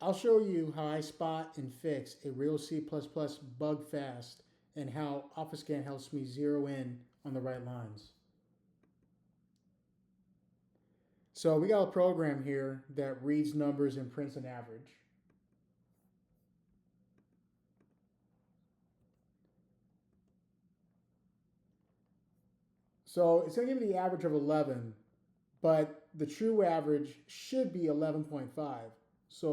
I'll show you how I spot and fix a real C++ bug fast and how Obfuscan helps me zero in on the right lines. So we got a program here that reads numbers and prints an average. So it's going to give me the average of 11, but the true average should be 11.5. So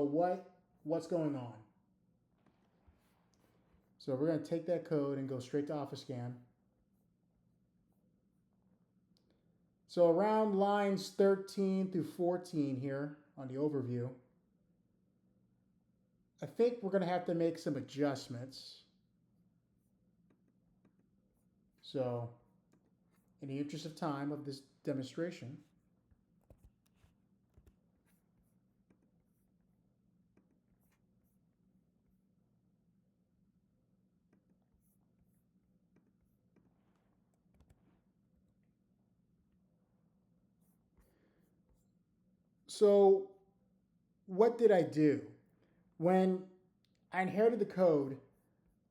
what's going on? So we're going to take that code and go straight to Obfuscan. So around lines 13 through 14 here on the overview, I think we're going to have to make some adjustments. So in the interest of time of this demonstration, so what did I do? When I inherited the code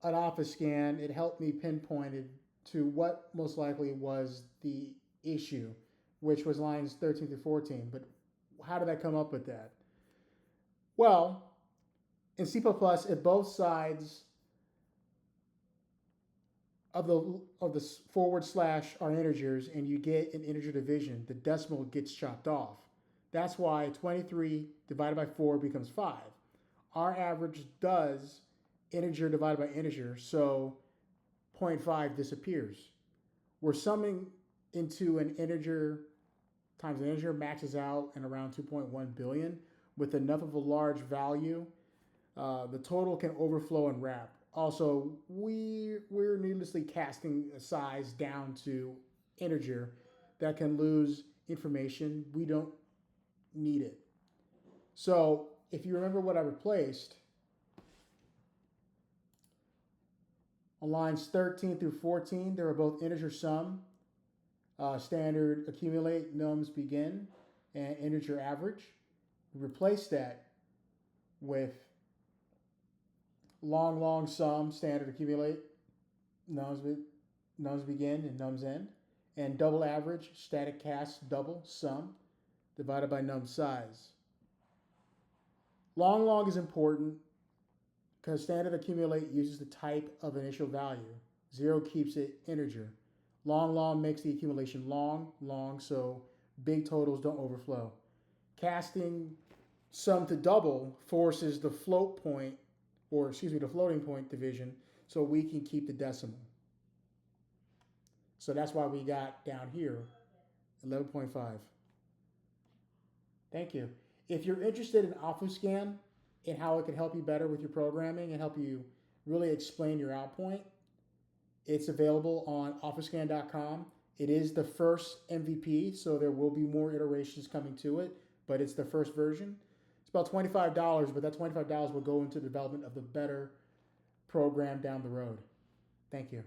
at Obfuscan, it helped me pinpoint it to what most likely was the issue, which was lines 13 through 14. But how did I come up with that? Well, in C++, at both sides of the forward slash are integers, and you get an integer division, the decimal gets chopped off. That's why 23 divided by 4 becomes 5. Our average does integer divided by integer, so 0.5 disappears. We're summing into an integer times an integer maxes out in around 2.1 billion. With enough of a large value, the total can overflow and wrap. Also, we're needlessly casting a size down to integer that can lose information. We don't need it. So if you remember what I replaced, on lines 13 through 14, they were both integer sum, standard accumulate, nums begin, and integer average. We replaced that with long sum, standard accumulate, nums begin and nums end, and double average, static cast, double sum, divided by num size. Long is important because standard accumulate uses the type of initial value. 0 keeps it integer. Long makes the accumulation long, so big totals don't overflow. Casting sum to double forces the floating point division, so we can keep the decimal. So that's why we got down here 11.5. Thank you. If you're interested in Obfuscan and how it can help you better with your programming and help you really explain your out point, it's available on Obfuscan.com. It is the first MVP, so there will be more iterations coming to it, but it's the first version. It's about $25, but that $25 will go into the development of the better program down the road. Thank you.